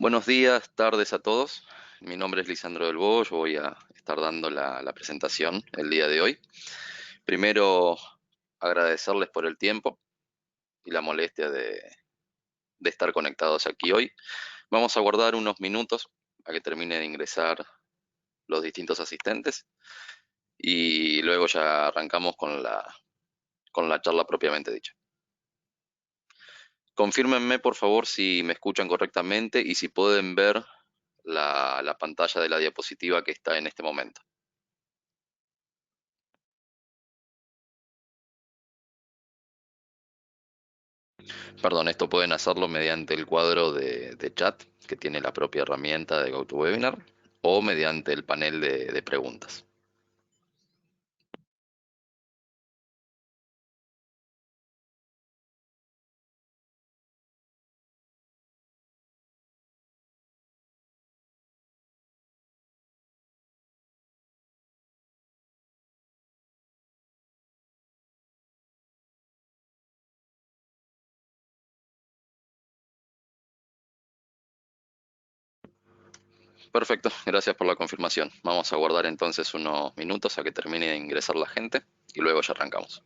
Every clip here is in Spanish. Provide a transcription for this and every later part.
Buenos días, tardes a todos. Mi nombre es Lisandro del Bosch. Voy a estar dando la presentación el día de hoy. Primero, agradecerles por el tiempo y la molestia de estar conectados aquí hoy. Vamos a guardar unos minutos a que termine de ingresar los distintos asistentes y luego ya arrancamos con la charla propiamente dicha. Confírmenme, por favor, si me escuchan correctamente y si pueden ver la pantalla de la diapositiva que está en este momento. Perdón, esto pueden hacerlo mediante el cuadro de chat que tiene la propia herramienta de GoToWebinar o mediante el panel de preguntas. Perfecto, gracias por la confirmación. Vamos a guardar entonces unos minutos a que termine de ingresar la gente y luego ya arrancamos.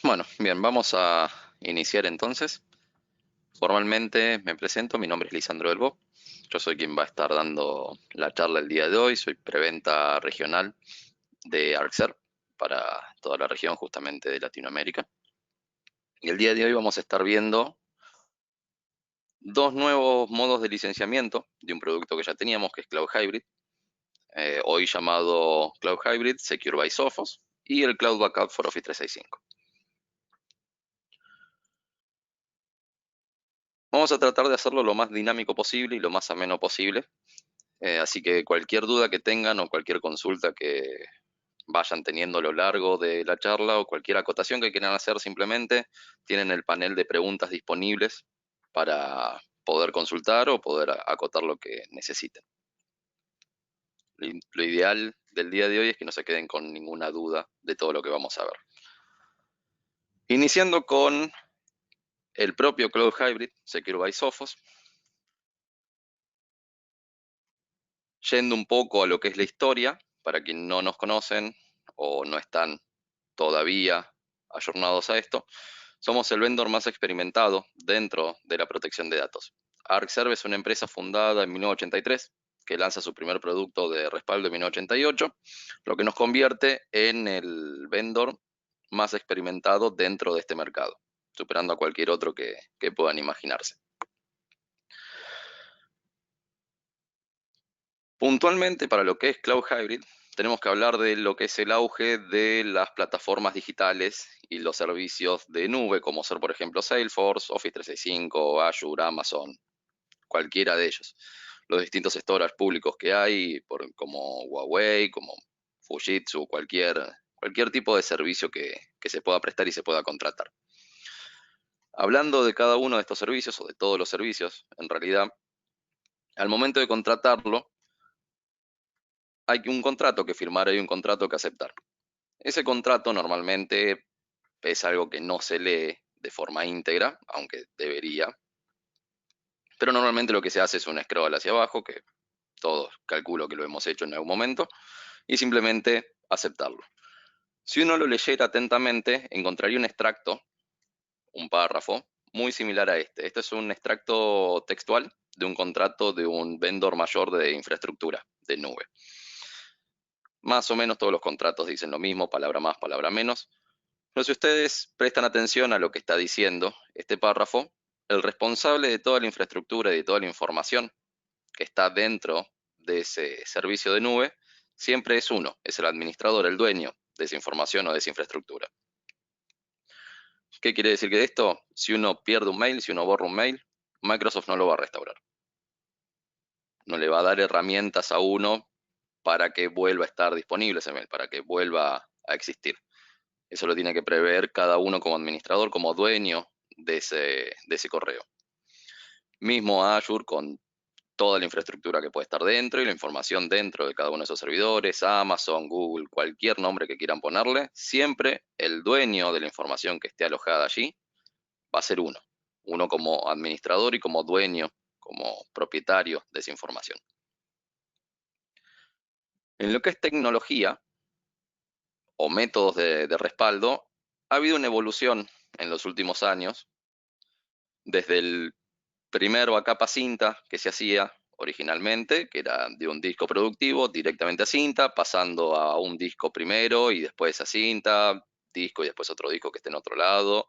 Bueno, bien, vamos a iniciar entonces. Formalmente me presento, mi nombre es Lisandro del Bosch. Yo soy quien va a estar dando la charla el día de hoy. Soy preventa regional de ARCSER para toda la región justamente de Latinoamérica. Y el día de hoy vamos a estar viendo dos nuevos modos de licenciamiento de un producto que ya teníamos, que es Cloud Hybrid, hoy llamado Cloud Hybrid Secure by Sophos, y el Cloud Backup for Office 365. Vamos a tratar de hacerlo lo más dinámico posible y lo más ameno posible, así que cualquier duda que tengan o cualquier consulta vayan teniendo a lo largo de la charla o cualquier acotación que quieran hacer, simplemente tienen el panel de preguntas disponibles para poder consultar o poder acotar lo que necesiten. Lo ideal del día de hoy es que no se queden con ninguna duda de todo lo que vamos a ver. Iniciando con el propio Cloud Hybrid Secure by Sophos, yendo un poco a lo que es la historia, para quienes no nos conocen o no están todavía ayornados a esto, somos el vendor más experimentado dentro de la protección de datos. ArcServe es una empresa fundada en 1983 que lanza su primer producto de respaldo en 1988, lo que nos convierte en el vendor más experimentado dentro de este mercado, superando a cualquier otro que puedan imaginarse. Puntualmente, para lo que es Cloud Hybrid, tenemos que hablar de lo que es el auge de las plataformas digitales y los servicios de nube, como ser, por ejemplo, Salesforce, Office 365, Azure, Amazon, cualquiera de ellos. Los distintos storage públicos que hay, como Huawei, como Fujitsu, cualquier tipo de servicio que se pueda prestar y se pueda contratar. Hablando de cada uno de estos servicios, o de todos los servicios, en realidad, al momento de contratarlo, hay un contrato que firmar y un contrato que aceptar. Ese contrato normalmente es algo que no se lee de forma íntegra, aunque debería, pero normalmente lo que se hace es un scroll hacia abajo, que todos calculo que lo hemos hecho en algún momento, y simplemente aceptarlo. Si uno lo leyera atentamente, encontraría un extracto, un párrafo, muy similar a este. Este es un extracto textual de un contrato de un vendor mayor de infraestructura de nube. Más o menos todos los contratos dicen lo mismo, palabra más, palabra menos. Pero si ustedes prestan atención a lo que está diciendo este párrafo, el responsable de toda la infraestructura y de toda la información que está dentro de ese servicio de nube siempre es uno, es el administrador, el dueño de esa información o de esa infraestructura. ¿Qué quiere decir que esto? Si uno pierde un mail, si uno borra un mail, Microsoft no lo va a restaurar. No le va a dar herramientas a uno para que vuelva a estar disponible ese mail, para que vuelva a existir. Eso lo tiene que prever cada uno como administrador, como dueño de ese correo. Mismo Azure con toda la infraestructura que puede estar dentro y la información dentro de cada uno de esos servidores, Amazon, Google, cualquier nombre que quieran ponerle, siempre el dueño de la información que esté alojada allí va a ser uno. Uno como administrador y como dueño, como propietario de esa información. En lo que es tecnología o métodos de respaldo, ha habido una evolución en los últimos años, desde el primer backup a cinta que se hacía originalmente, que era de un disco productivo directamente a cinta, pasando a un disco primero y después a cinta, disco y después otro disco que esté en otro lado.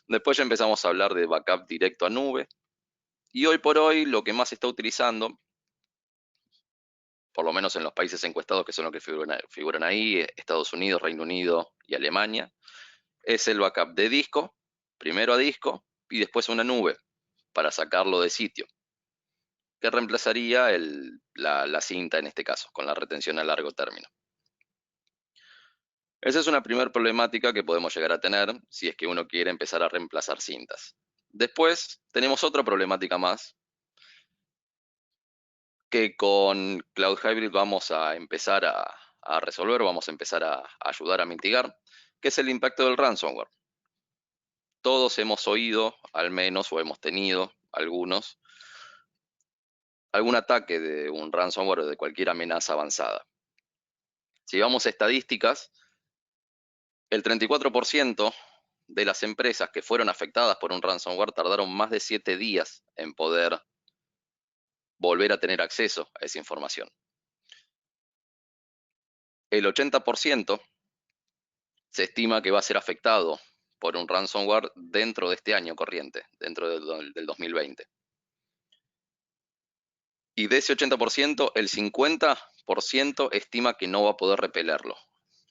Después ya empezamos a hablar de backup directo a nube. Y hoy por hoy lo que más se está utilizando, por lo menos en los países encuestados que son los que figuran ahí, Estados Unidos, Reino Unido y Alemania, es el backup de disco, primero a disco y después a una nube para sacarlo de sitio, que reemplazaría la cinta en este caso, con la retención a largo término. Esa es una primera problemática que podemos llegar a tener si es que uno quiere empezar a reemplazar cintas. Después tenemos otra problemática más, que con Cloud Hybrid vamos a empezar a resolver, vamos a empezar a ayudar a mitigar, que es el impacto del ransomware. Todos hemos oído, al menos, o hemos tenido algunos, algún ataque de un ransomware o de cualquier amenaza avanzada. Si vamos a estadísticas, el 34% de las empresas que fueron afectadas por un ransomware tardaron más de 7 días en poder volver a tener acceso a esa información. El 80% se estima que va a ser afectado por un ransomware dentro de este año corriente, dentro del 2020. Y de ese 80%, el 50% estima que no va a poder repelerlo.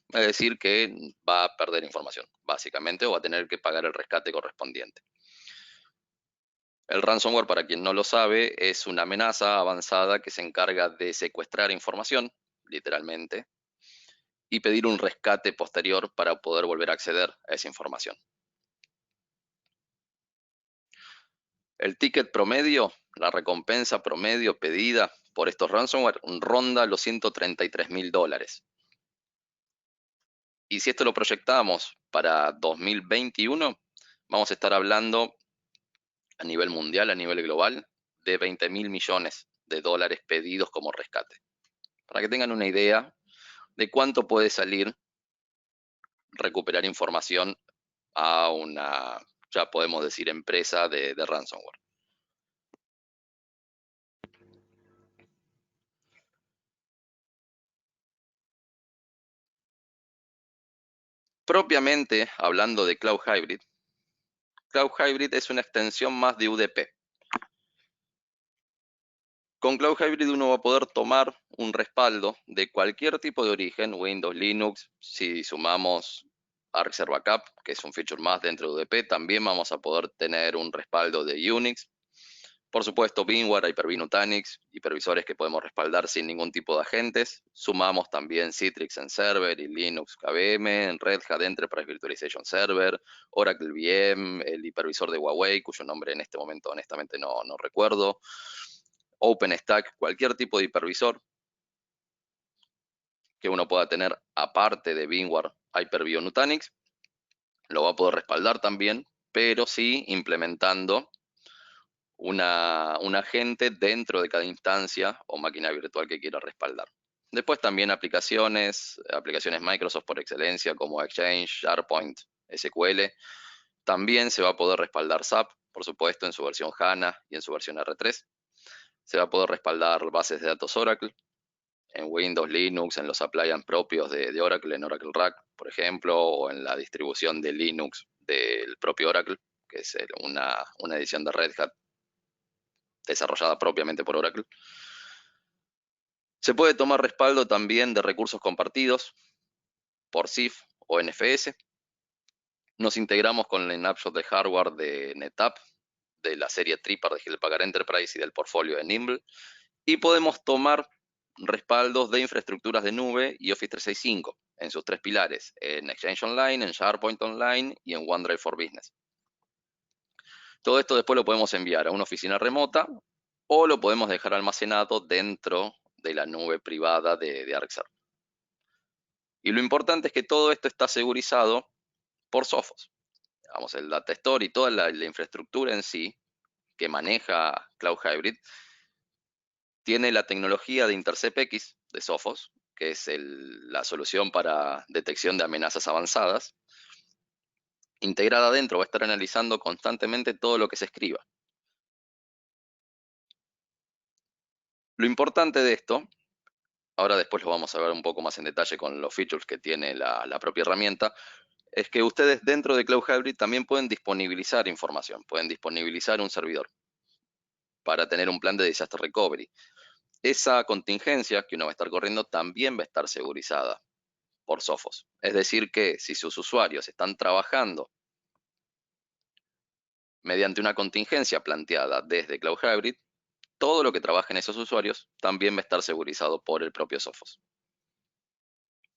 Es decir, que va a perder información, básicamente, o va a tener que pagar el rescate correspondiente. El ransomware, para quien no lo sabe, es una amenaza avanzada que se encarga de secuestrar información, literalmente, y pedir un rescate posterior para poder volver a acceder a esa información. El ticket promedio, la recompensa promedio pedida por estos ransomware ronda los $133.000. Y si esto lo proyectamos para 2021, vamos a estar hablando a nivel mundial, a nivel global, de 20.000 millones de dólares pedidos como rescate. Para que tengan una idea de cuánto puede salir recuperar información a una, ya podemos decir, empresa de ransomware. Propiamente hablando de Cloud Hybrid es una extensión más de UDP. Con Cloud Hybrid uno va a poder tomar un respaldo de cualquier tipo de origen, Windows, Linux. Si sumamos Arc Backup, que es un feature más dentro de UDP, también vamos a poder tener un respaldo de Unix. Por supuesto, VMware, Hyper-V, Nutanix, hipervisores que podemos respaldar sin ningún tipo de agentes. Sumamos también Citrix en Server y Linux KVM, en Red Hat Enterprise Virtualization Server, Oracle VM, el hipervisor de Huawei, cuyo nombre en este momento honestamente no recuerdo. OpenStack, cualquier tipo de hipervisor que uno pueda tener aparte de VMware, Hyper-V o Nutanix, lo va a poder respaldar también, pero sí implementando un agente dentro de cada instancia o máquina virtual que quiera respaldar. Después también aplicaciones Microsoft por excelencia como Exchange, SharePoint, SQL. También se va a poder respaldar SAP, por supuesto, en su versión HANA y en su versión R3. Se va a poder respaldar bases de datos Oracle en Windows, Linux, en los appliances propios de Oracle, en Oracle Rack, por ejemplo, o en la distribución de Linux del propio Oracle, que es una edición de Red Hat desarrollada propiamente por Oracle. Se puede tomar respaldo también de recursos compartidos por CIF o NFS. Nos integramos con el snapshot de hardware de NetApp, de la serie Tripper de Hewlett Packard Enterprise y del portfolio de Nimble. Y podemos tomar respaldos de infraestructuras de nube y Office 365 en sus tres pilares, en Exchange Online, en SharePoint Online y en OneDrive for Business. Todo esto después lo podemos enviar a una oficina remota o lo podemos dejar almacenado dentro de la nube privada de ArcServe. Y lo importante es que todo esto está segurizado por Sophos. Vamos, el Data Store y toda la infraestructura en sí que maneja Cloud Hybrid tiene la tecnología de InterceptX de Sophos, que es la solución para detección de amenazas avanzadas. Integrada adentro, va a estar analizando constantemente todo lo que se escriba. Lo importante de esto, ahora después lo vamos a ver un poco más en detalle con los features que tiene la propia herramienta, es que ustedes dentro de Cloud Hybrid también pueden disponibilizar información, pueden disponibilizar un servidor para tener un plan de disaster recovery. Esa contingencia que uno va a estar corriendo también va a estar segurizada por Sophos. Es decir que si sus usuarios están trabajando mediante una contingencia planteada desde Cloud Hybrid, todo lo que trabajen esos usuarios también va a estar segurizado por el propio Sophos,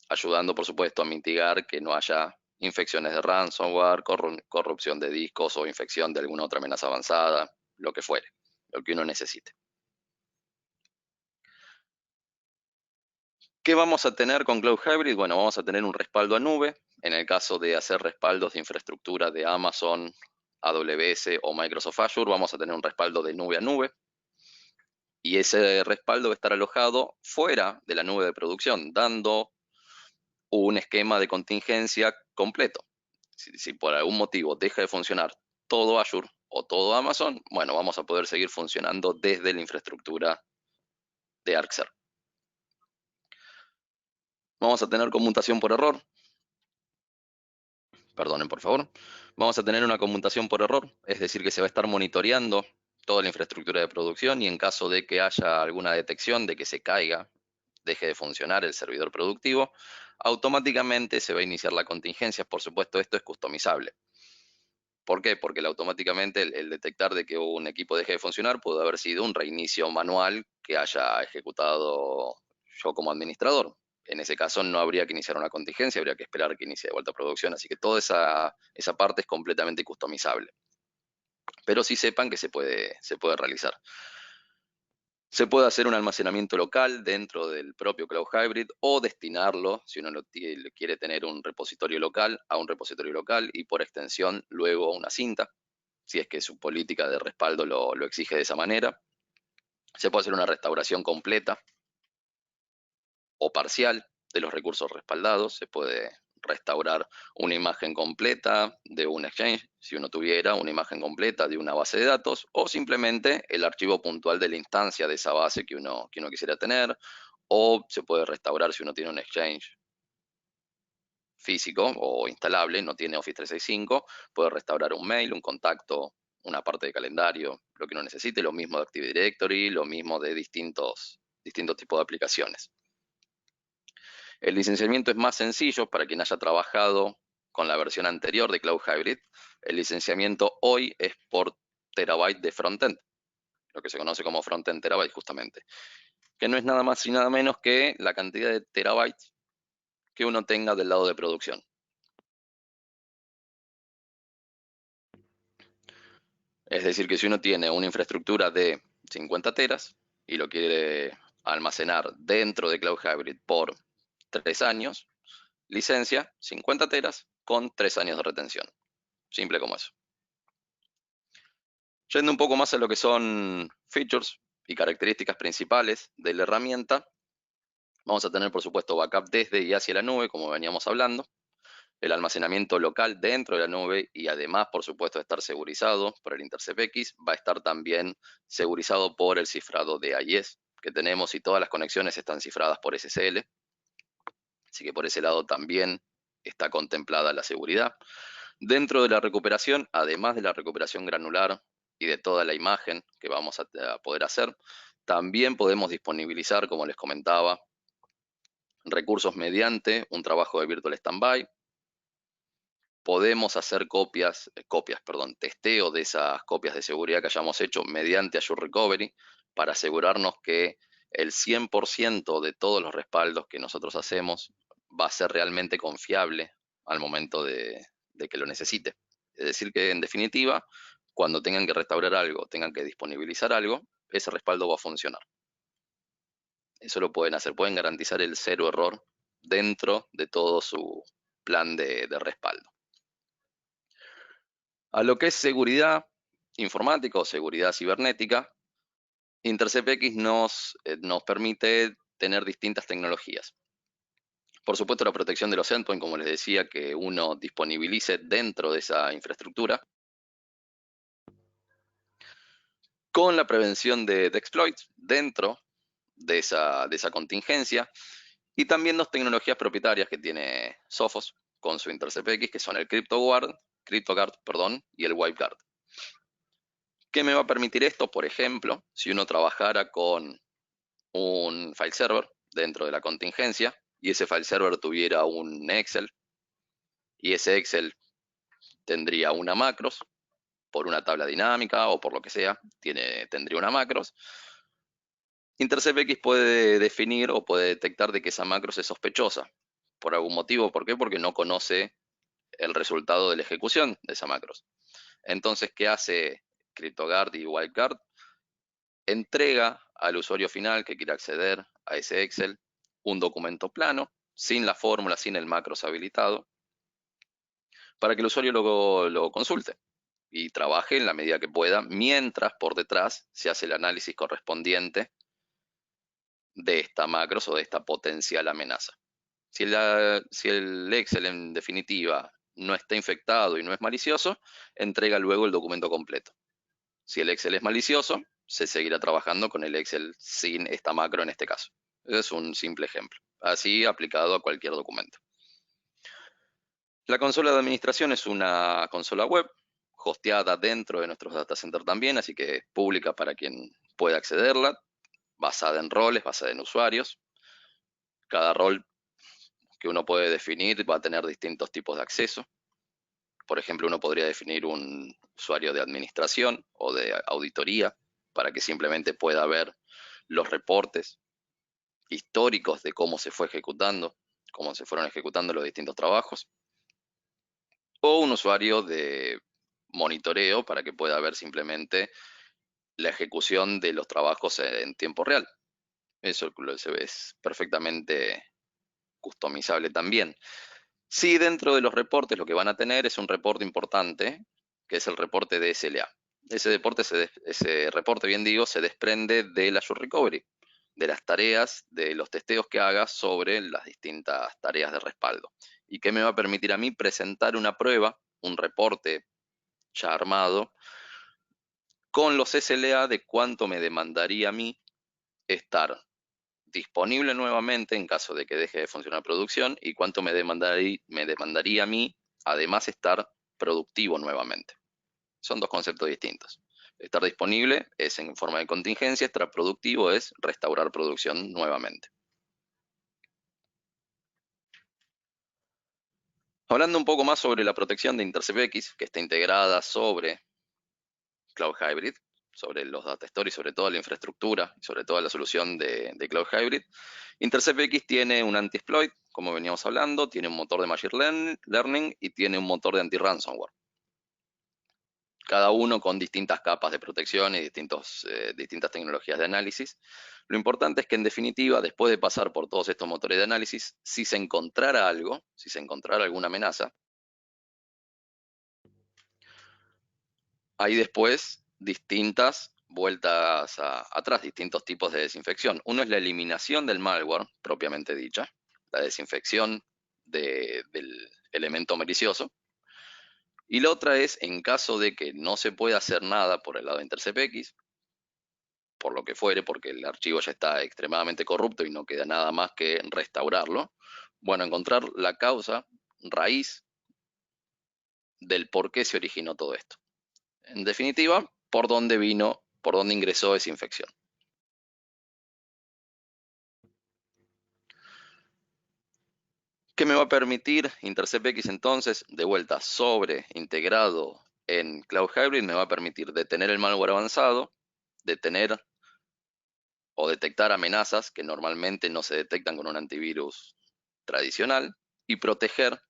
ayudando por supuesto a mitigar que no haya infecciones de ransomware, corrupción de discos o infección de alguna otra amenaza avanzada, lo que fuere, lo que uno necesite. ¿Qué vamos a tener con Cloud Hybrid? Bueno, vamos a tener un respaldo a nube. En el caso de hacer respaldos de infraestructura de Amazon, AWS o Microsoft Azure, vamos a tener un respaldo de nube a nube. Y ese respaldo va a estar alojado fuera de la nube de producción, dando un esquema de contingencia completo. Si por algún motivo deja de funcionar todo Azure o todo Amazon, bueno, vamos a poder seguir funcionando desde la infraestructura de ArcServe. Vamos a tener conmutación por error. Perdonen, por favor. Vamos a tener una conmutación por error, es decir, que se va a estar monitoreando toda la infraestructura de producción y en caso de que haya alguna detección de que se caiga, deje de funcionar el servidor productivo, automáticamente se va a iniciar la contingencia. Por supuesto, esto es customizable. ¿Por qué? Porque automáticamente el detectar de que un equipo deje de funcionar puede haber sido un reinicio manual que haya ejecutado yo como administrador. En ese caso no habría que iniciar una contingencia, habría que esperar que inicie de vuelta a producción, así que toda esa parte es completamente customizable. Pero sí sepan que se puede realizar. Se puede hacer un almacenamiento local dentro del propio Cloud Hybrid o destinarlo, si uno quiere tener un repositorio local, a un repositorio local y por extensión luego a una cinta, si es que su política de respaldo lo exige de esa manera. Se puede hacer una restauración completa o parcial de los recursos respaldados. Se puede restaurar una imagen completa de un Exchange, si uno tuviera una imagen completa de una base de datos, o simplemente el archivo puntual de la instancia de esa base que uno quisiera tener, o se puede restaurar si uno tiene un Exchange físico o instalable, no tiene Office 365, puede restaurar un mail, un contacto, una parte de calendario, lo que uno necesite, lo mismo de Active Directory, lo mismo de distintos tipos de aplicaciones. El licenciamiento es más sencillo para quien haya trabajado con la versión anterior de Cloud Hybrid. El licenciamiento hoy es por terabyte de frontend, lo que se conoce como frontend terabyte justamente, que no es nada más y nada menos que la cantidad de terabytes que uno tenga del lado de producción. Es decir, que si uno tiene una infraestructura de 50 teras y lo quiere almacenar dentro de Cloud Hybrid por 3 años, licencia 50 teras con 3 años de retención. Simple como eso. Yendo un poco más a lo que son features y características principales de la herramienta, vamos a tener por supuesto backup desde y hacia la nube, como veníamos hablando, el almacenamiento local dentro de la nube y además, por supuesto, de estar segurizado por el Intercept X, va a estar también segurizado por el cifrado de AES que tenemos y todas las conexiones están cifradas por SSL, así que por ese lado también está contemplada la seguridad. Dentro de la recuperación, además de la recuperación granular y de toda la imagen que vamos a poder hacer, también podemos disponibilizar, como les comentaba, recursos mediante un trabajo de Virtual Standby. Podemos hacer testeo de esas copias de seguridad que hayamos hecho mediante Azure Recovery para asegurarnos que el 100% de todos los respaldos que nosotros hacemos va a ser realmente confiable al momento de que lo necesite. Es decir, que en definitiva, cuando tengan que restaurar algo, tengan que disponibilizar algo, ese respaldo va a funcionar. Eso lo pueden hacer, pueden garantizar el 0 error dentro de todo su plan de respaldo. A lo que es seguridad informática o seguridad cibernética, Intercept X nos permite tener distintas tecnologías. Por supuesto, la protección de los endpoints, como les decía, que uno disponibilice dentro de esa infraestructura, con la prevención de exploits dentro de esa contingencia, y también dos tecnologías propietarias que tiene Sophos con su Intercept X, que son el CryptoGuard, y el WipeGuard. ¿Qué me va a permitir esto? Por ejemplo, si uno trabajara con un file server dentro de la contingencia y ese file server tuviera un Excel y ese Excel tendría una macros por una tabla dinámica o por lo que sea, tendría una macros. Intercept X puede definir o puede detectar de que esa macros es sospechosa por algún motivo. ¿Por qué? Porque no conoce el resultado de la ejecución de esa macros. Entonces, ¿qué hace CryptoGuard y WipeGuard? Entrega al usuario final que quiera acceder a ese Excel un documento plano, sin la fórmula, sin el macros habilitado, para que el usuario lo consulte y trabaje en la medida que pueda, mientras por detrás se hace el análisis correspondiente de esta macros o de esta potencial amenaza. Si el Excel en definitiva no está infectado y no es malicioso, entrega luego el documento completo. Si el Excel es malicioso, se seguirá trabajando con el Excel sin esta macro en este caso. Ese es un simple ejemplo, así aplicado a cualquier documento. La consola de administración es una consola web, hosteada dentro de nuestros data center también, así que pública para quien pueda accederla, basada en roles, basada en usuarios. Cada rol que uno puede definir va a tener distintos tipos de acceso. Por ejemplo, uno podría definir un usuario de administración o de auditoría para que simplemente pueda ver los reportes históricos de cómo se fue ejecutando, cómo se fueron ejecutando los distintos trabajos, o un usuario de monitoreo para que pueda ver simplemente la ejecución de los trabajos en tiempo real. Eso es perfectamente customizable también. Sí, dentro de los reportes lo que van a tener es un reporte importante, que es el reporte de SLA. Ese reporte, bien digo, se desprende del Azure Recovery, de las tareas, de los testeos que haga sobre las distintas tareas de respaldo. ¿Y qué me va a permitir a mí presentar una prueba, un reporte ya armado, con los SLA de cuánto me demandaría a mí estar disponible nuevamente en caso de que deje de funcionar producción y cuánto me demandaría a mí además estar productivo nuevamente. Son dos conceptos distintos. Estar disponible es en forma de contingencia, estar productivo es restaurar producción nuevamente. Hablando un poco más sobre la protección de InterceptX, que está integrada sobre Cloud Hybrid, sobre los data stories, sobre toda la infraestructura, sobre toda la solución de Cloud Hybrid. InterceptX tiene un anti-exploit, como veníamos hablando, tiene un motor de Machine Learning y tiene un motor de anti-ransomware. Cada uno con distintas capas de protección y distintas tecnologías de análisis. Lo importante es que en definitiva, después de pasar por todos estos motores de análisis, si se encontrara algo, si se encontrara alguna amenaza, hay después distintas vueltas atrás, distintos tipos de desinfección. Uno es la eliminación del malware, propiamente dicha, la desinfección del elemento malicioso. Y la otra es, en caso de que no se pueda hacer nada por el lado de InterceptX, por lo que fuere, porque el archivo ya está extremadamente corrupto y no queda nada más que restaurarlo, bueno, encontrar la causa raíz del por qué se originó todo esto. En definitiva, por dónde vino, por dónde ingresó esa infección. ¿Qué me va a permitir InterceptX entonces? De vuelta, sobre integrado en Cloud Hybrid, me va a permitir detener el malware avanzado, detener o detectar amenazas que normalmente no se detectan con un antivirus tradicional y proteger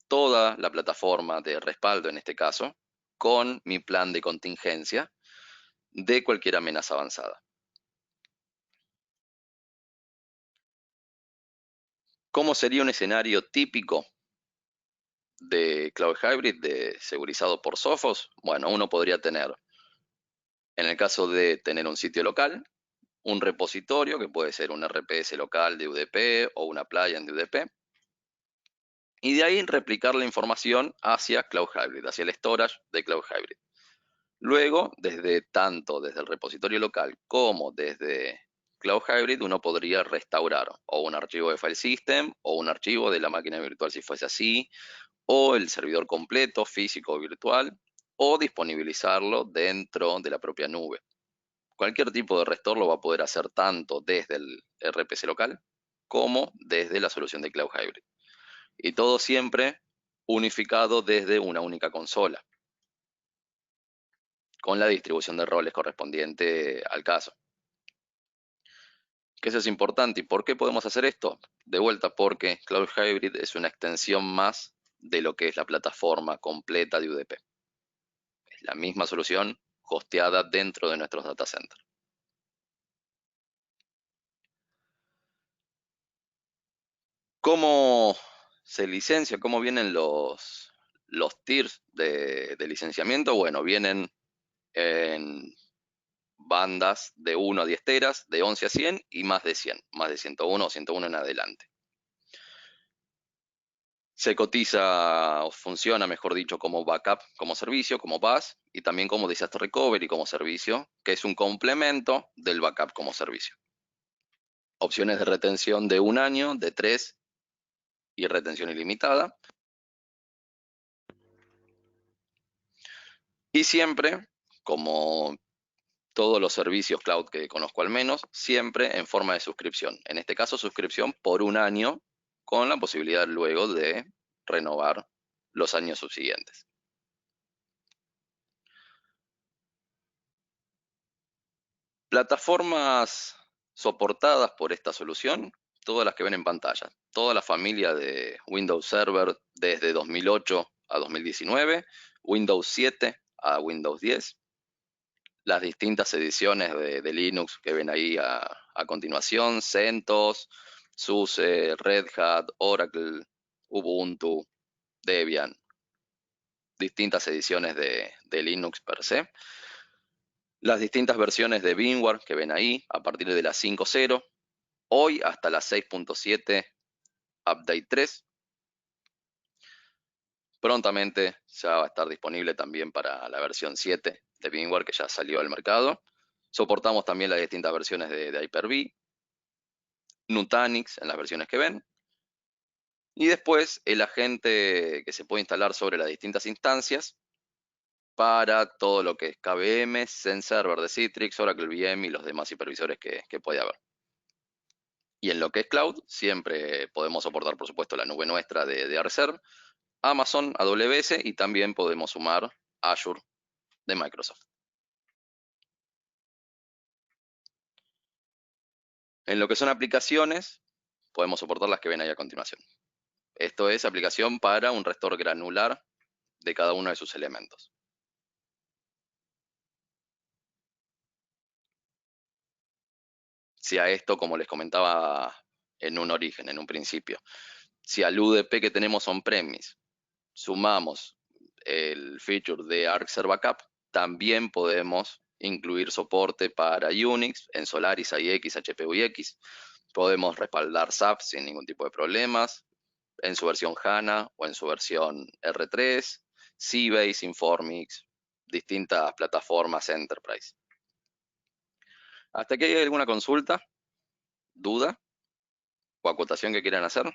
toda la plataforma de respaldo, en este caso, con mi plan de contingencia de cualquier amenaza avanzada. ¿Cómo sería un escenario típico de Cloud Hybrid de segurizado por Sophos? Bueno, uno podría tener, en el caso de tener un sitio local, un repositorio que puede ser un RPS local de UDP o una appliance de UDP, y de ahí replicar la información hacia Cloud Hybrid, hacia el storage de Cloud Hybrid. Luego, tanto desde el repositorio local como desde Cloud Hybrid, uno podría restaurar o un archivo de file system o un archivo de la máquina virtual si fuese así, o el servidor completo, físico o virtual, o disponibilizarlo dentro de la propia nube. Cualquier tipo de restore lo va a poder hacer tanto desde el RPC local como desde la solución de Cloud Hybrid. Y todo siempre unificado desde una única consola, con la distribución de roles correspondiente al caso. Que eso es importante. ¿Y por qué podemos hacer esto? De vuelta, porque Cloud Hybrid es una extensión más de lo que es la plataforma completa de UDP. Es la misma solución hosteada dentro de nuestros data centers. ¿Cómo se licencia? ¿Cómo vienen los tiers de licenciamiento? Bueno, vienen en bandas de 1 a 10 teras, de 11 a 100 y más de 100, más de 101 o 101 en adelante. Se cotiza o funciona, mejor dicho, como backup, como servicio, como BAS y también como disaster recovery como servicio, que es un complemento del backup como servicio. Opciones de retención de 1 año, de 3 y retención ilimitada. Y siempre, como todos los servicios cloud que conozco al menos, siempre en forma de suscripción. En este caso, suscripción por 1 año, con la posibilidad luego de renovar los años subsiguientes. Plataformas soportadas por esta solución, todas las que ven en pantalla. Toda la familia de Windows Server desde 2008 a 2019, Windows 7 a Windows 10, las distintas ediciones de Linux que ven ahí a continuación, CentOS, SUSE, Red Hat, Oracle, Ubuntu, Debian, distintas ediciones de Linux per se. Las distintas versiones de VMware que ven ahí, a partir de la 5.0, hoy hasta la 6.7 Update 3. Prontamente ya va a estar disponible también para la versión 7 de VMware que ya salió al mercado. Soportamos también las distintas versiones de Hyper-V, Nutanix en las versiones que ven. Y después el agente que se puede instalar sobre las distintas instancias para todo lo que es KVM, XenServer de Citrix, Oracle VM y los demás hipervisores que puede haber. Y en lo que es cloud, siempre podemos soportar, por supuesto, la nube nuestra de Reserve, Amazon, AWS y también podemos sumar Azure de Microsoft. En lo que son aplicaciones, podemos soportar las que ven ahí a continuación. Esto es aplicación para un restore granular de cada uno de sus elementos. Si a esto, como les comentaba en un origen, en un principio, si al UDP que tenemos on-premise sumamos el feature de ArcServe Backup, también podemos incluir soporte para Unix en Solaris, IX, HPUX. Podemos respaldar SAP sin ningún tipo de problemas, en su versión HANA o en su versión R3, Sybase, Informix, distintas plataformas Enterprise. ¿Hasta aquí hay alguna consulta, duda o acotación que quieran hacer?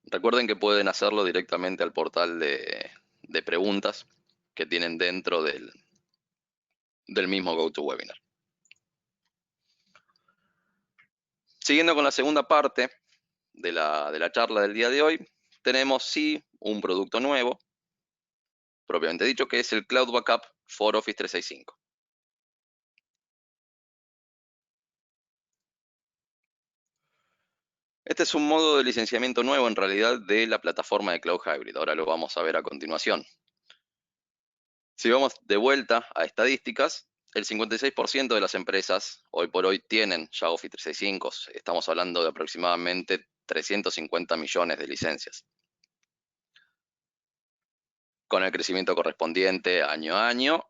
Recuerden que pueden hacerlo directamente al portal de preguntas que tienen dentro del mismo GoToWebinar. Siguiendo con la segunda parte de la charla del día de hoy, tenemos sí un producto nuevo, propiamente dicho, que es el Cloud Backup for Office 365. Este es un modo de licenciamiento nuevo en realidad de la plataforma de Cloud Hybrid. Ahora lo vamos a ver a continuación. Si vamos de vuelta a estadísticas, el 56% de las empresas hoy por hoy tienen ya Office 365. Estamos hablando de aproximadamente 350 millones de licencias. Con el crecimiento correspondiente año a año.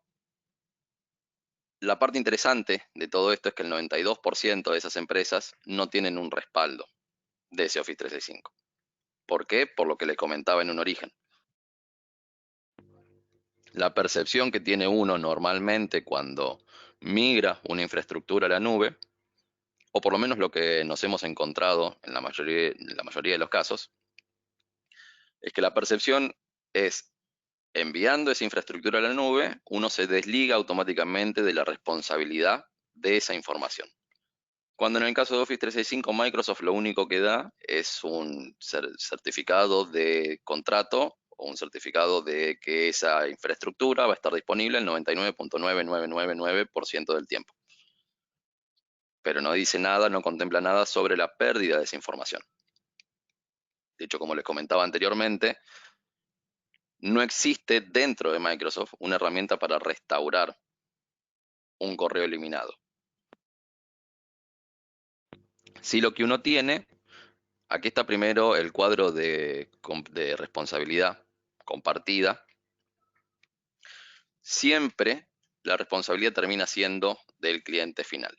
La parte interesante de todo esto es que el 92% de esas empresas no tienen un respaldo de ese Office 365. ¿Por qué? Por lo que les comentaba en un origen. La percepción que tiene uno normalmente cuando migra una infraestructura a la nube, o por lo menos lo que nos hemos encontrado en la mayoría de los casos, es que la percepción es, enviando esa infraestructura a la nube, uno se desliga automáticamente de la responsabilidad de esa información. Cuando en el caso de Office 365, Microsoft lo único que da es un certificado de contrato o un certificado de que esa infraestructura va a estar disponible el 99.9999% del tiempo. Pero no dice nada, no contempla nada sobre la pérdida de esa información. De hecho, como les comentaba anteriormente, no existe dentro de Microsoft una herramienta para restaurar un correo eliminado. Si lo que uno tiene, aquí está primero el cuadro de responsabilidad compartida. Siempre la responsabilidad termina siendo del cliente final,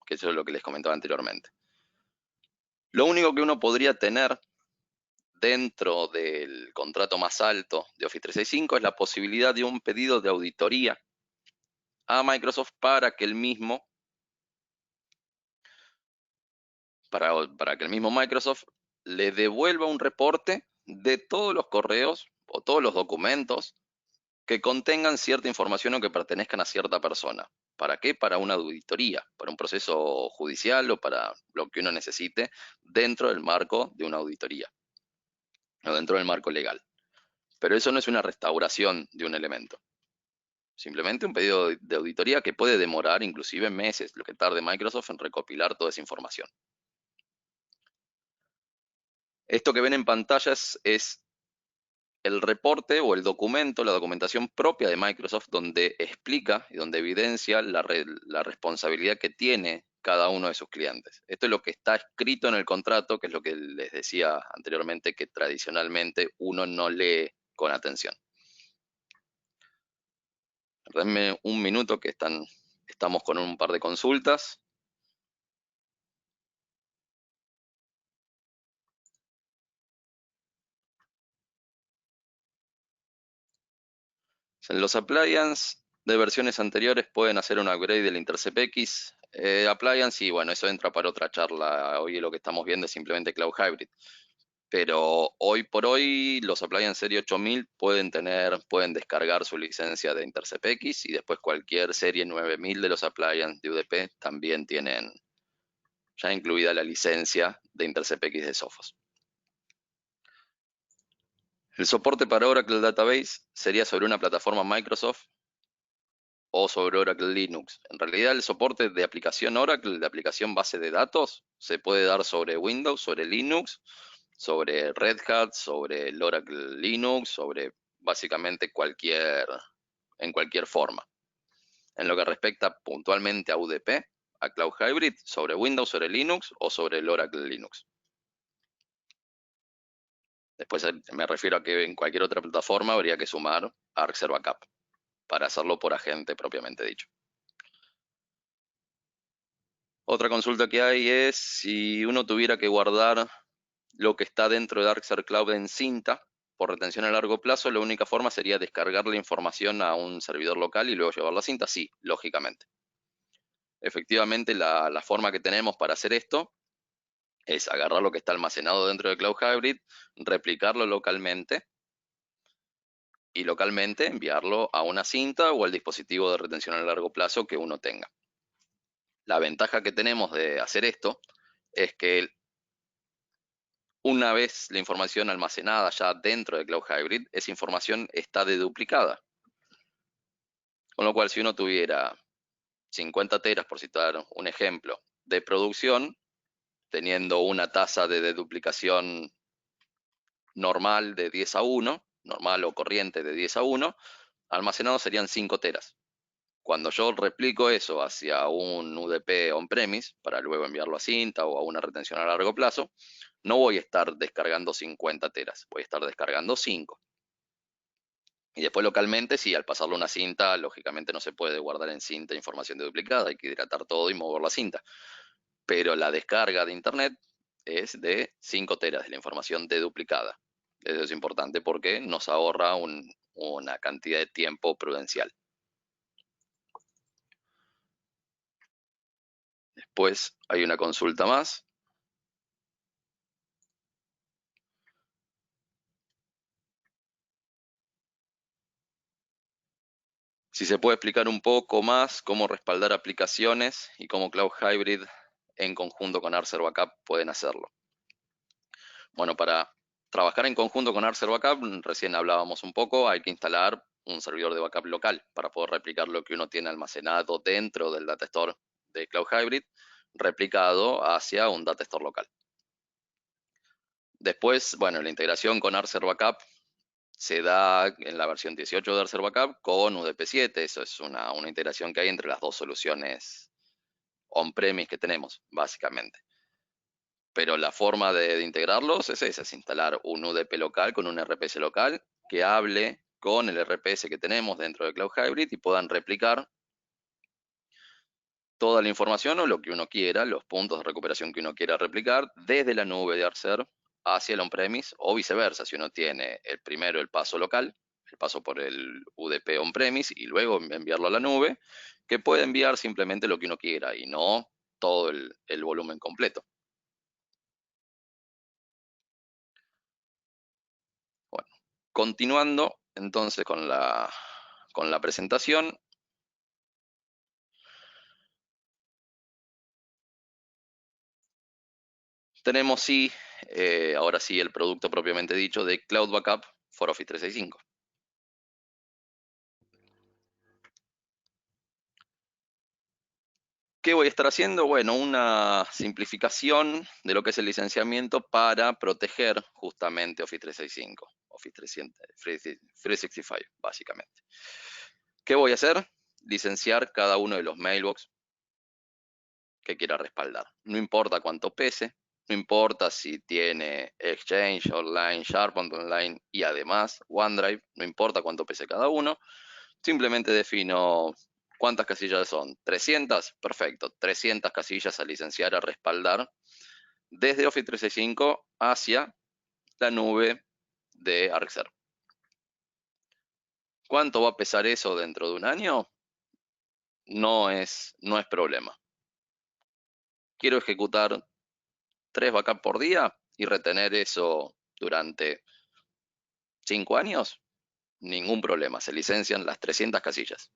que eso es lo que les comentaba anteriormente. Lo único que uno podría tener dentro del contrato más alto de Office 365 es la posibilidad de un pedido de auditoría a Microsoft para que el mismo Microsoft le devuelva un reporte de todos los correos o todos los documentos que contengan cierta información o que pertenezcan a cierta persona. ¿Para qué? Para una auditoría, para un proceso judicial o para lo que uno necesite dentro del marco de una auditoría o dentro del marco legal. Pero eso no es una restauración de un elemento. Simplemente un pedido de auditoría que puede demorar inclusive meses, lo que tarde Microsoft en recopilar toda esa información. Esto que ven en pantalla es el reporte o el documento, la documentación propia de Microsoft, donde explica y donde evidencia la responsabilidad que tiene cada uno de sus clientes. Esto es lo que está escrito en el contrato, que es lo que les decía anteriormente, que tradicionalmente uno no lee con atención. Denme un minuto que estamos con un par de consultas. Los appliance de versiones anteriores pueden hacer un upgrade del Intercept X. Appliance, y bueno, eso entra para otra charla. Hoy lo que estamos viendo es simplemente Cloud Hybrid. Pero hoy por hoy los appliance serie 8000 pueden descargar su licencia de Intercept X, y después cualquier serie 9000 de los appliance de UDP también tienen ya incluida la licencia de Intercept X de Sophos. El soporte para Oracle Database sería sobre una plataforma Microsoft o sobre Oracle Linux. En realidad el soporte de aplicación Oracle, de aplicación base de datos, se puede dar sobre Windows, sobre Linux, sobre Red Hat, sobre el Oracle Linux, sobre básicamente en cualquier forma. En lo que respecta puntualmente a UDP, a Cloud Hybrid, sobre Windows, sobre Linux o sobre el Oracle Linux. Después me refiero a que en cualquier otra plataforma habría que sumar Arc Backup para hacerlo por agente propiamente dicho. Otra consulta que hay es si uno tuviera que guardar lo que está dentro de Arc Cloud en cinta por retención a largo plazo, la única forma sería descargar la información a un servidor local y luego llevar la cinta. Sí, lógicamente. Efectivamente, la forma que tenemos para hacer esto es agarrar lo que está almacenado dentro de Cloud Hybrid, replicarlo localmente y localmente enviarlo a una cinta o al dispositivo de retención a largo plazo que uno tenga. La ventaja que tenemos de hacer esto es que una vez la información almacenada ya dentro de Cloud Hybrid, esa información está deduplicada. Con lo cual, si uno tuviera 50 teras, por citar un ejemplo, de producción, teniendo una tasa de deduplicación normal de 10 a 1, normal o corriente de 10 a 1, almacenados serían 5 teras. Cuando yo replico eso hacia un UDP on-premise, para luego enviarlo a cinta o a una retención a largo plazo, no voy a estar descargando 50 teras, voy a estar descargando 5. Y después localmente, sí, al pasarlo a una cinta, lógicamente no se puede guardar en cinta información deduplicada, hay que hidratar todo y mover la cinta. Pero la descarga de internet es de 5 teras de la información deduplicada. Eso es importante porque nos ahorra una cantidad de tiempo prudencial. Después hay una consulta más. Si se puede explicar un poco más cómo respaldar aplicaciones y cómo Cloud Hybrid en conjunto con Arcer Backup pueden hacerlo. Bueno, para trabajar en conjunto con Arcer Backup, recién hablábamos un poco, hay que instalar un servidor de backup local para poder replicar lo que uno tiene almacenado dentro del data store de Cloud Hybrid, replicado hacia un data store local. Después, bueno, la integración con Arcer Backup se da en la versión 18 de Arcer Backup con UDP7. Eso es una integración que hay entre las dos soluciones on-premise que tenemos, básicamente. Pero la forma de integrarlos es esa, es instalar un UDP local con un RPS local que hable con el RPS que tenemos dentro de Cloud Hybrid y puedan replicar toda la información o lo que uno quiera, los puntos de recuperación que uno quiera replicar desde la nube de Arcer hacia el on-premise o viceversa. Si uno tiene primero el paso local, el paso por el UDP on-premise y luego enviarlo a la nube, que puede enviar simplemente lo que uno quiera y no todo el volumen completo. Bueno, continuando entonces con la presentación, tenemos sí, ahora sí, el producto propiamente dicho de Cloud Backup for Office 365. ¿Qué voy a estar haciendo? Bueno, una simplificación de lo que es el licenciamiento para proteger justamente Office 365, Office 365, básicamente. ¿Qué voy a hacer? Licenciar cada uno de los mailbox que quiera respaldar. No importa cuánto pese, no importa si tiene Exchange Online, SharePoint Online y además OneDrive, no importa cuánto pese cada uno, simplemente defino cuántas casillas son. 300, perfecto, 300 casillas a licenciar, a respaldar desde Office 365 hacia la nube de ArcServe. ¿Cuánto va a pesar eso dentro de un año? No es problema. Quiero ejecutar 3 backups por día y retener eso durante 5 años, ningún problema, se licencian las 300 casillas.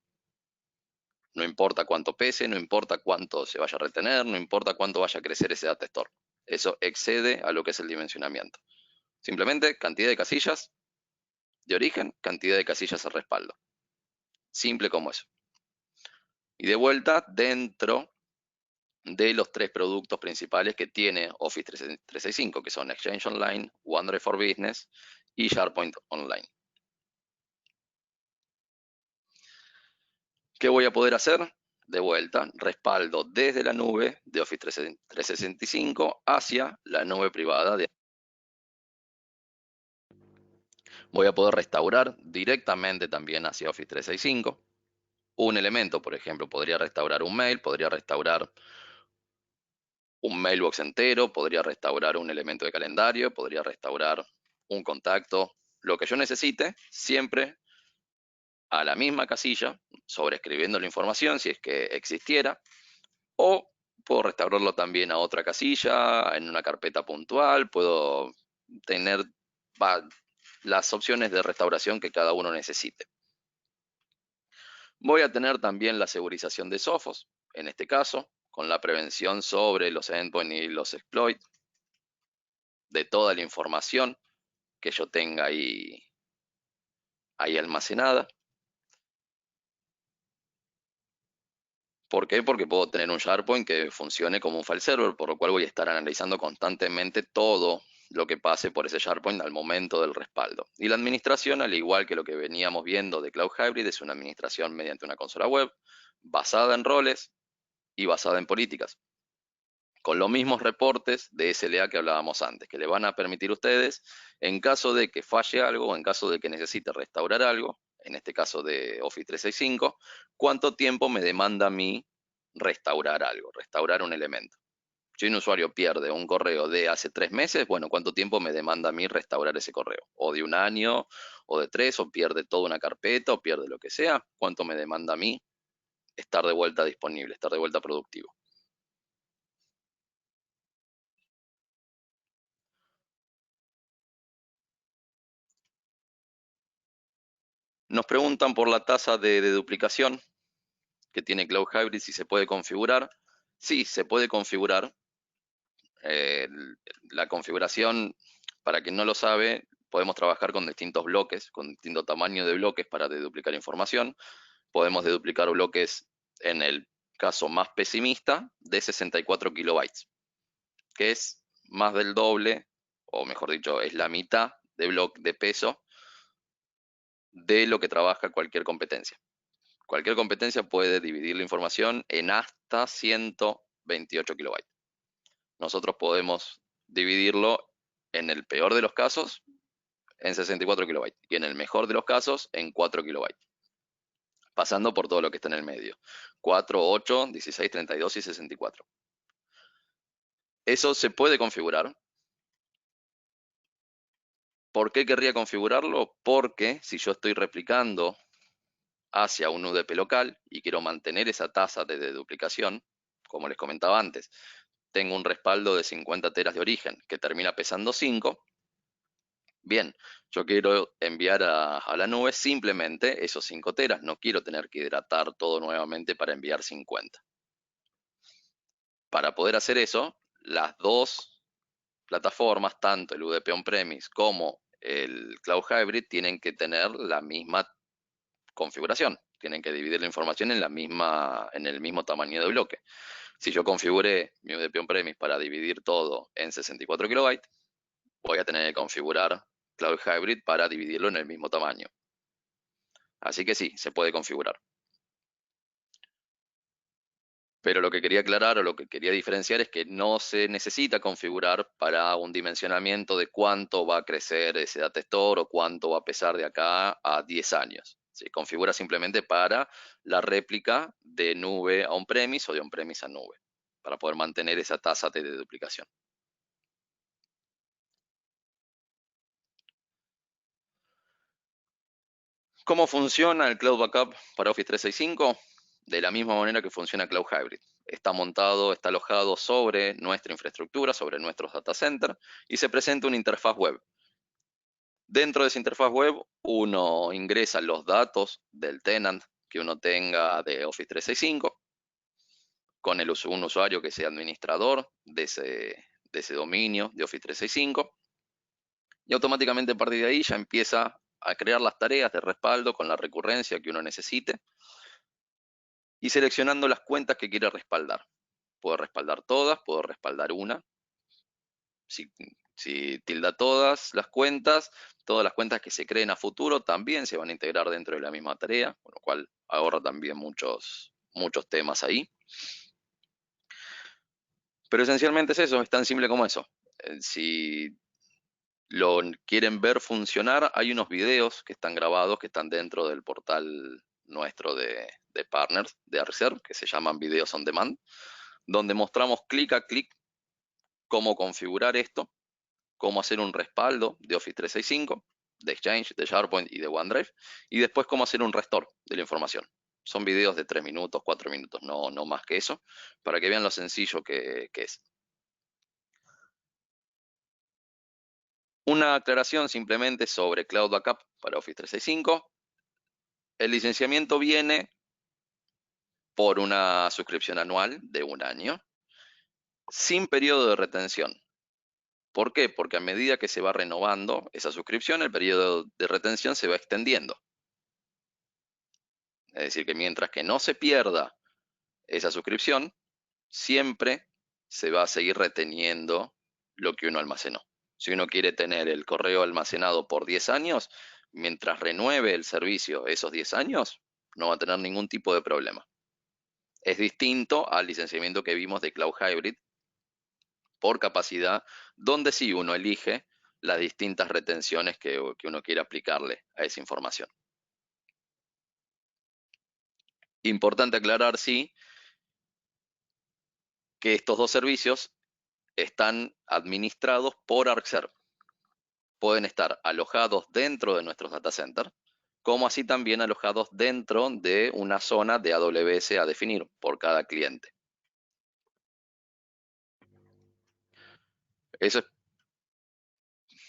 No importa cuánto pese, no importa cuánto se vaya a retener, no importa cuánto vaya a crecer ese data store. Eso excede a lo que es el dimensionamiento. Simplemente cantidad de casillas de origen, cantidad de casillas de respaldo. Simple como eso. Y de vuelta dentro de los 3 productos principales que tiene Office 365, que son Exchange Online, OneDrive for Business y SharePoint Online. ¿Qué voy a poder hacer? De vuelta, respaldo desde la nube de Office 365 hacia la nube privada de. Voy a poder restaurar directamente también hacia Office 365 un elemento, por ejemplo, podría restaurar un mail, podría restaurar un mailbox entero, podría restaurar un elemento de calendario, podría restaurar un contacto, lo que yo necesite, siempre a la misma casilla, sobreescribiendo la información si es que existiera, o puedo restaurarlo también a otra casilla, en una carpeta puntual, puedo tener las opciones de restauración que cada uno necesite. Voy a tener también la segurización de Sophos, en este caso, con la prevención sobre los endpoints y los exploits, de toda la información que yo tenga ahí almacenada. ¿Por qué? Porque puedo tener un SharePoint que funcione como un file server, por lo cual voy a estar analizando constantemente todo lo que pase por ese SharePoint al momento del respaldo. Y la administración, al igual que lo que veníamos viendo de Cloud Hybrid, es una administración mediante una consola web, basada en roles y basada en políticas, con los mismos reportes de SLA que hablábamos antes, que le van a permitir a ustedes, en caso de que falle algo o en caso de que necesite restaurar algo, en este caso de Office 365, cuánto tiempo me demanda a mí restaurar algo, restaurar un elemento. Si un usuario pierde un correo de hace 3 meses, bueno, ¿cuánto tiempo me demanda a mí restaurar ese correo? O de un año, o de 3, o pierde toda una carpeta, o pierde lo que sea, ¿cuánto me demanda a mí estar de vuelta disponible, estar de vuelta productivo? Nos preguntan por la tasa de duplicación que tiene Cloud Hybrid, si se puede configurar. Sí, se puede configurar. Eh, la configuración, para quien no lo sabe, podemos trabajar con distintos bloques, con distinto tamaño de bloques para deduplicar información. Podemos deduplicar bloques, en el caso más pesimista, de 64 kilobytes, que es más del doble, o mejor dicho, es la mitad de bloque de peso de lo que trabaja cualquier competencia. Cualquier competencia puede dividir la información en hasta 128 kilobytes. Nosotros podemos dividirlo, en el peor de los casos, en 64 kilobytes y en el mejor de los casos en 4 kilobytes, pasando por todo lo que está en el medio: 4, 8, 16, 32 y 64. Eso se puede configurar. ¿Por qué querría configurarlo? Porque si yo estoy replicando hacia un UDP local y quiero mantener esa tasa de deduplicación, como les comentaba antes, tengo un respaldo de 50 teras de origen que termina pesando 5. Bien, yo quiero enviar a la nube simplemente esos 5 teras, no quiero tener que hidratar todo nuevamente para enviar 50. Para poder hacer eso, las dos plataformas, tanto el UDP on-premise como el Cloud Hybrid, tienen que tener la misma configuración. Tienen que dividir la información en el mismo tamaño de bloque. Si yo configuré mi UDP on-premise para dividir todo en 64 kilobytes, voy a tener que configurar Cloud Hybrid para dividirlo en el mismo tamaño. Así que sí, se puede configurar. Pero lo que quería aclarar o lo que quería diferenciar es que no se necesita configurar para un dimensionamiento de cuánto va a crecer ese data store o cuánto va a pesar de acá a 10 años. Se configura simplemente para la réplica de nube a on-premise o de on-premise a nube, para poder mantener esa tasa de duplicación. ¿Cómo funciona el Cloud Backup para Office 365? De la misma manera que funciona Cloud Hybrid. Está montado, está alojado sobre nuestra infraestructura, sobre nuestros data centers, y se presenta una interfaz web. Dentro de esa interfaz web, uno ingresa los datos del tenant que uno tenga de Office 365, con un usuario que sea administrador de ese dominio de Office 365, y automáticamente a partir de ahí ya empieza a crear las tareas de respaldo con la recurrencia que uno necesite y seleccionando las cuentas que quiere respaldar. Puedo respaldar todas, puedo respaldar una. Si, si tilda todas las cuentas que se creen a futuro también se van a integrar dentro de la misma tarea, con lo cual ahorra también muchos temas ahí. Pero esencialmente es eso, es tan simple como eso. Si lo quieren ver funcionar, hay unos videos que están grabados, que están dentro del portal nuestro de partners de Arcer, que se llaman Videos on Demand, donde mostramos clic a clic cómo configurar esto, cómo hacer un respaldo de Office 365, de Exchange, de SharePoint y de OneDrive, y después cómo hacer un restore de la información. Son videos de 3 minutos, 4 minutos, no más que eso, para que vean lo sencillo que es. Una aclaración simplemente sobre Cloud Backup para Office 365. El licenciamiento viene por una suscripción anual de 1 año, sin periodo de retención. ¿Por qué? Porque a medida que se va renovando esa suscripción, el periodo de retención se va extendiendo. Es decir, que mientras que no se pierda esa suscripción, siempre se va a seguir reteniendo lo que uno almacenó. Si uno quiere tener el correo almacenado por 10 años, mientras renueve el servicio esos 10 años, no va a tener ningún tipo de problema. Es distinto al licenciamiento que vimos de Cloud Hybrid por capacidad, donde sí uno elige las distintas retenciones que uno quiere aplicarle a esa información. Importante aclarar, sí, que estos dos servicios están administrados por Arcserve. Pueden estar alojados dentro de nuestros data centers, como así también alojados dentro de una zona de AWS a definir por cada cliente. Eso es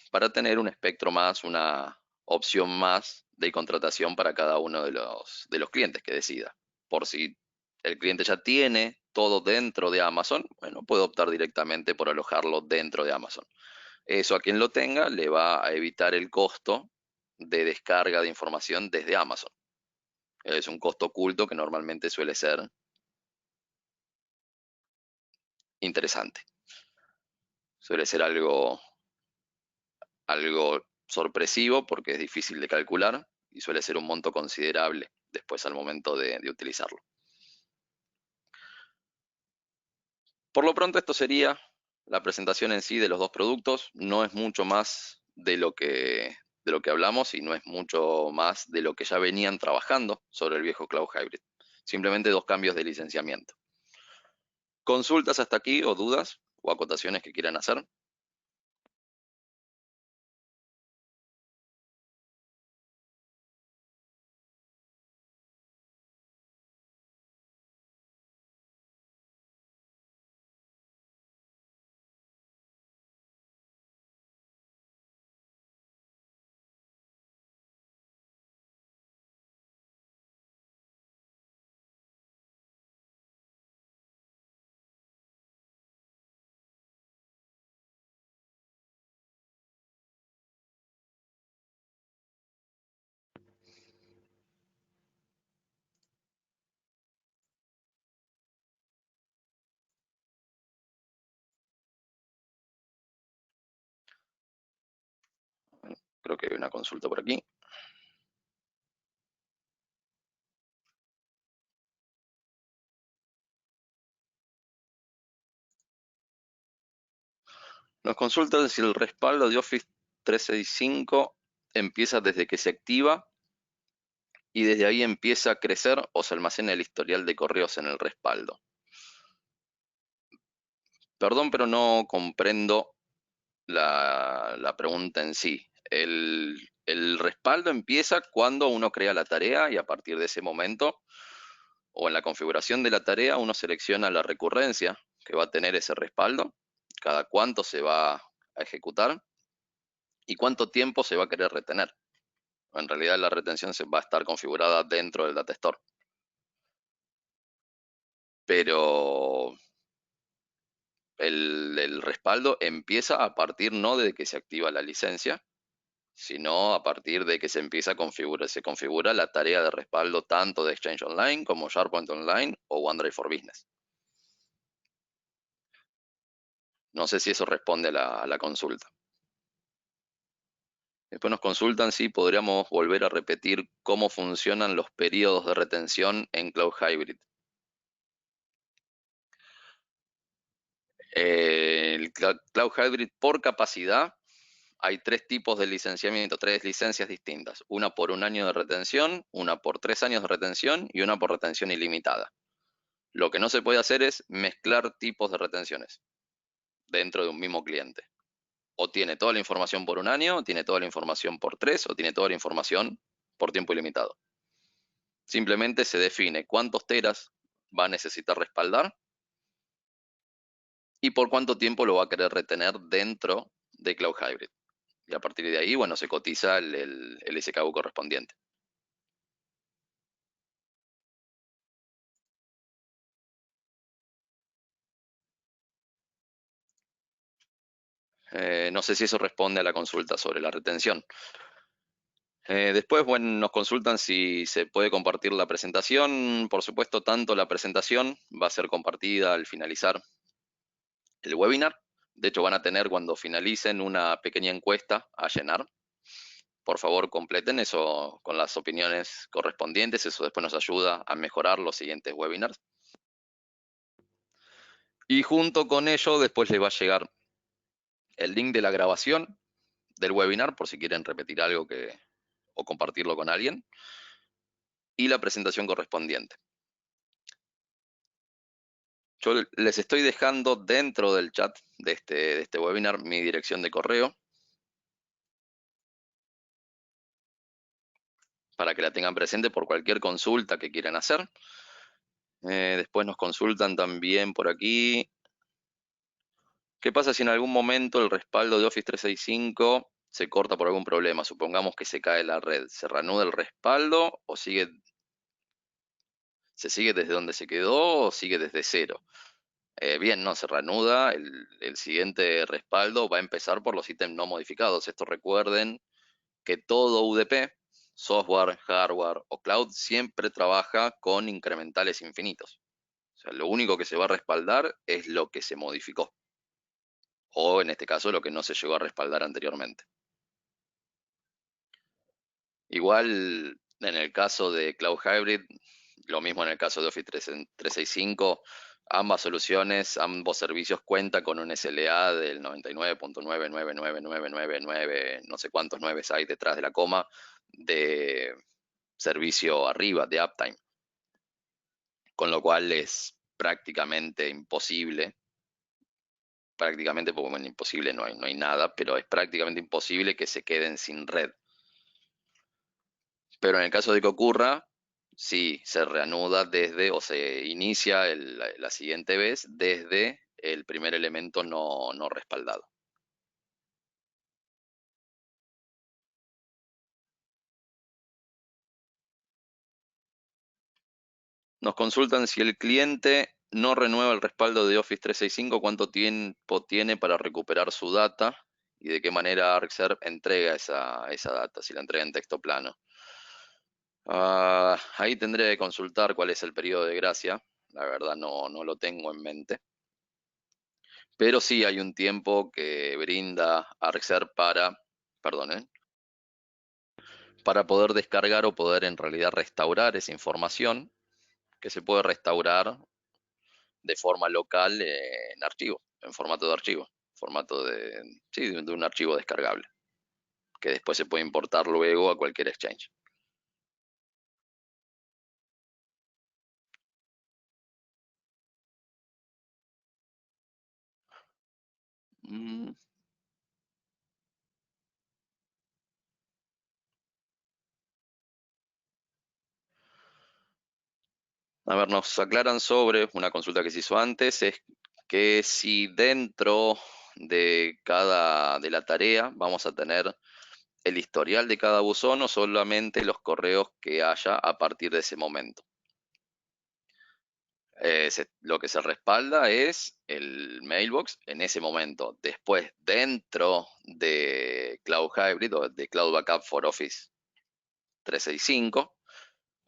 para tener un espectro más, una opción más de contratación para cada uno de los clientes que decida. Por si el cliente ya tiene todo dentro de Amazon, bueno, puede optar directamente por alojarlo dentro de Amazon. Eso a quien lo tenga le va a evitar el costo de descarga de información desde Amazon. Es un costo oculto que normalmente suele ser interesante. Suele ser algo sorpresivo porque es difícil de calcular y suele ser un monto considerable después al momento de utilizarlo. Por lo pronto esto sería la presentación en sí de los dos productos. No es mucho más de lo que hablamos y no es mucho más de lo que ya venían trabajando sobre el viejo Cloud Hybrid. Simplemente dos cambios de licenciamiento. ¿Consultas hasta aquí o dudas o acotaciones que quieran hacer? Creo que hay una consulta por aquí. Nos consultan si el respaldo de Office 365 empieza desde que se activa y desde ahí empieza a crecer o se almacena el historial de correos en el respaldo. Perdón, pero no comprendo la pregunta en sí. El respaldo empieza cuando uno crea la tarea y a partir de ese momento o en la configuración de la tarea uno selecciona la recurrencia que va a tener ese respaldo, cada cuánto se va a ejecutar y cuánto tiempo se va a querer retener. En realidad la retención se va a estar configurada dentro del data store. Pero el respaldo empieza a partir no de que se activa la licencia, sino a partir de que se configura la tarea de respaldo tanto de Exchange Online como SharePoint Online o OneDrive for Business. No sé si eso responde a la consulta. Después nos consultan si podríamos volver a repetir cómo funcionan los periodos de retención en Cloud Hybrid. El Cloud Hybrid por capacidad hay tres tipos de licenciamiento, tres licencias distintas. Una por 1 año de retención, una por 3 años de retención y una por retención ilimitada. Lo que no se puede hacer es mezclar tipos de retenciones dentro de un mismo cliente. O tiene toda la información por 1 año, o tiene toda la información por 3, o tiene toda la información por tiempo ilimitado. Simplemente se define cuántos teras va a necesitar respaldar y por cuánto tiempo lo va a querer retener dentro de Cloud Hybrid. Y a partir de ahí, bueno, se cotiza el SKU correspondiente. No sé si eso responde a la consulta sobre la retención. Después, bueno, nos consultan si se puede compartir la presentación. Por supuesto, tanto la presentación va a ser compartida al finalizar el webinar. De hecho, van a tener cuando finalicen una pequeña encuesta a llenar. Por favor, completen eso con las opiniones correspondientes. Eso después nos ayuda a mejorar los siguientes webinars. Y junto con ello, después les va a llegar el link de la grabación del webinar, por si quieren repetir algo o compartirlo con alguien, y la presentación correspondiente. Yo les estoy dejando dentro del chat de este webinar mi dirección de correo para que la tengan presente por cualquier consulta que quieran hacer. Después nos consultan también por aquí. ¿Qué pasa si en algún momento el respaldo de Office 365 se corta por algún problema? Supongamos que se cae la red. ¿Se reanuda el respaldo o se sigue desde donde se quedó o sigue desde cero? Bien, no, se reanuda. El siguiente respaldo va a empezar por los ítems no modificados. Esto recuerden que todo UDP, software, hardware o cloud, siempre trabaja con incrementales infinitos. O sea, lo único que se va a respaldar es lo que se modificó. O en este caso, lo que no se llegó a respaldar anteriormente. Igual, en el caso de Cloud Hybrid, lo mismo en el caso de Office 365, ambas soluciones, ambos servicios cuentan con un SLA del 99.9999999, no sé cuántos nueves hay detrás de la coma, de servicio arriba, de uptime. Con lo cual es prácticamente imposible, porque bueno, imposible no hay nada, pero es prácticamente imposible que se queden sin red. Pero en el caso de que ocurra, sí, se reanuda desde o se inicia la siguiente vez desde el primer elemento no respaldado. Nos consultan si el cliente no renueva el respaldo de Office 365, cuánto tiempo tiene para recuperar su data y de qué manera ArcServe entrega esa data, si la entrega en texto plano. Ahí tendré que consultar cuál es el periodo de gracia. La verdad no lo tengo en mente. Pero sí hay un tiempo que brinda ArcServe para, perdón, para poder descargar o poder en realidad restaurar esa información que se puede restaurar de forma local en archivo, en formato de archivo, formato de, sí, de un archivo descargable, que después se puede importar luego a cualquier exchange. Mm, A ver, nos aclaran sobre una consulta que se hizo antes, es que si dentro de la tarea vamos a tener el historial de cada buzón o solamente los correos que haya a partir de ese momento. Lo que se respalda es el mailbox en ese momento. Después, dentro de Cloud Hybrid o de Cloud Backup for Office 365,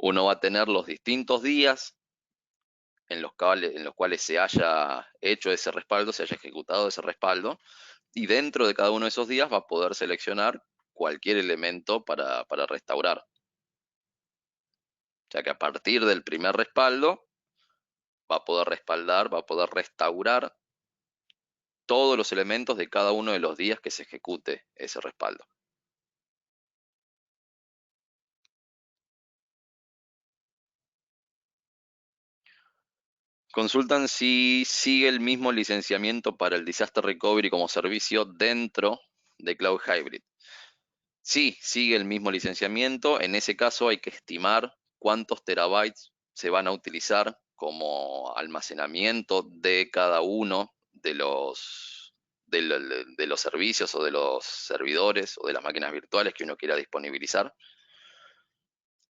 uno va a tener los distintos días en los cuales se haya hecho ese respaldo, se haya ejecutado ese respaldo, y dentro de cada uno de esos días va a poder seleccionar cualquier elemento para restaurar. O sea que a partir del primer respaldo va a poder respaldar, va a poder restaurar todos los elementos de cada uno de los días que se ejecute ese respaldo. Consultan si sigue el mismo licenciamiento para el Disaster Recovery como servicio dentro de Cloud Hybrid. Sí, sigue el mismo licenciamiento. En ese caso hay que estimar cuántos terabytes se van a utilizar como almacenamiento de cada uno de los servicios o de los servidores o de las máquinas virtuales que uno quiera disponibilizar.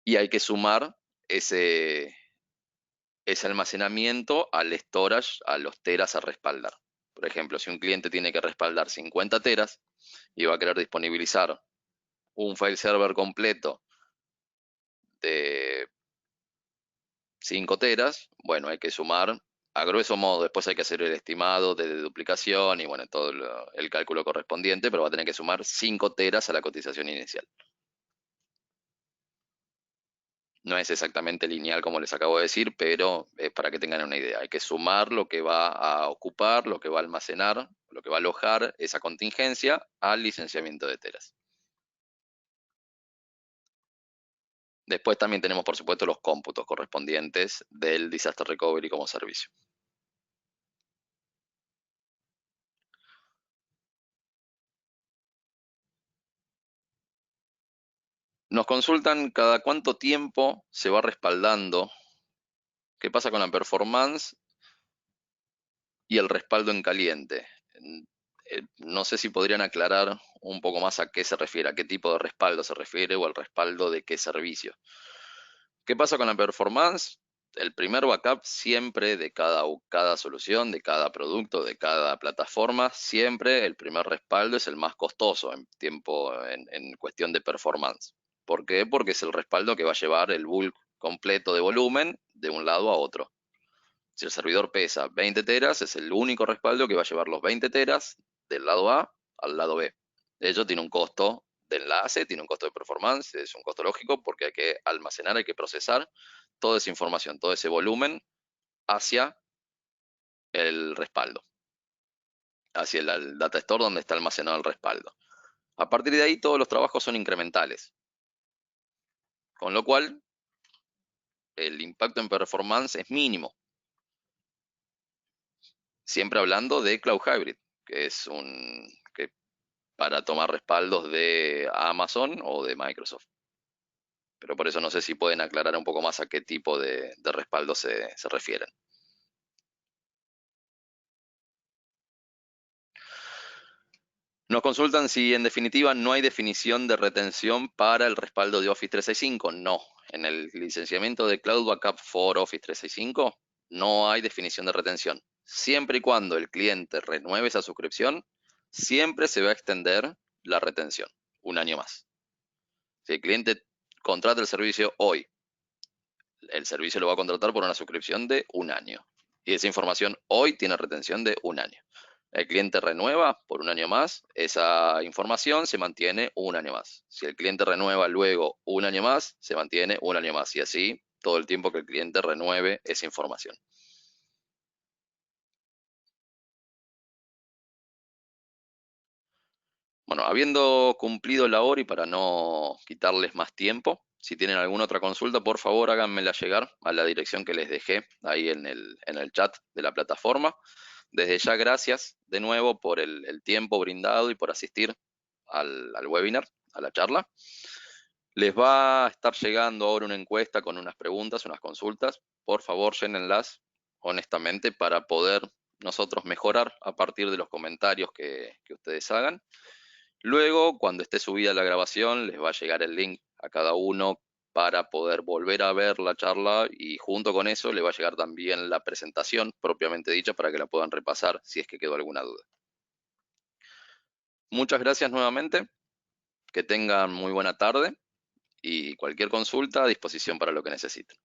Y hay que sumar ese almacenamiento al storage, a los teras a respaldar. Por ejemplo, si un cliente tiene que respaldar 50 teras y va a querer disponibilizar un file server completo de 5 teras, bueno, hay que sumar, a grueso modo, después hay que hacer el estimado de duplicación y bueno, todo el cálculo correspondiente, pero va a tener que sumar 5 teras a la cotización inicial. No es exactamente lineal como les acabo de decir, pero es para que tengan una idea. Hay que sumar lo que va a ocupar, lo que va a almacenar, lo que va a alojar esa contingencia al licenciamiento de teras. Después también tenemos, por supuesto, los cómputos correspondientes del Disaster Recovery como servicio. Nos consultan cada cuánto tiempo se va respaldando, qué pasa con la performance y el respaldo en caliente. No sé si podrían aclarar un poco más a qué se refiere, a qué tipo de respaldo se refiere o al respaldo de qué servicio. ¿Qué pasa con la performance? El primer backup siempre de cada solución, de cada producto, de cada plataforma, siempre el primer respaldo es el más costoso en cuestión de performance. ¿Por qué? Porque es el respaldo que va a llevar el bulk completo de volumen de un lado a otro. Si el servidor pesa 20 teras, es el único respaldo que va a llevar los 20 teras del lado A al lado B. De hecho, tiene un costo de enlace, tiene un costo de performance, es un costo lógico porque hay que almacenar, hay que procesar toda esa información, todo ese volumen hacia el respaldo, hacia el data store donde está almacenado el respaldo. A partir de ahí, todos los trabajos son incrementales, con lo cual el impacto en performance es mínimo. Siempre hablando de Cloud Hybrid, que es que para tomar respaldos de Amazon o de Microsoft. Pero por eso no sé si pueden aclarar un poco más a qué tipo de respaldo se refieren. Nos consultan si en definitiva no hay definición de retención para el respaldo de Office 365. No, en el licenciamiento de Cloud Backup for Office 365 no hay definición de retención. Siempre y cuando el cliente renueve esa suscripción, siempre se va a extender la retención, un año más. Si el cliente contrata el servicio hoy, el servicio lo va a contratar por una suscripción de un año. Y esa información hoy tiene retención de un año. el cliente renueva por un año más, esa información se mantiene un año más. Si el cliente renueva luego un año más, se mantiene un año más y así todo el tiempo que el cliente renueve esa información. Bueno, habiendo cumplido la hora y para no quitarles más tiempo, si tienen alguna otra consulta, por favor háganmela llegar a la dirección que les dejé ahí en el chat de la plataforma. Desde ya, gracias de nuevo por el tiempo brindado y por asistir al webinar, a la charla. Les va a estar llegando ahora una encuesta con unas preguntas, unas consultas. Por favor, llénenlas honestamente para poder nosotros mejorar a partir de los comentarios que ustedes hagan. Luego, cuando esté subida la grabación, les va a llegar el link a cada uno para poder volver a ver la charla y junto con eso le va a llegar también la presentación propiamente dicha para que la puedan repasar si es que quedó alguna duda. Muchas gracias nuevamente, que tengan muy buena tarde y cualquier consulta a disposición para lo que necesiten.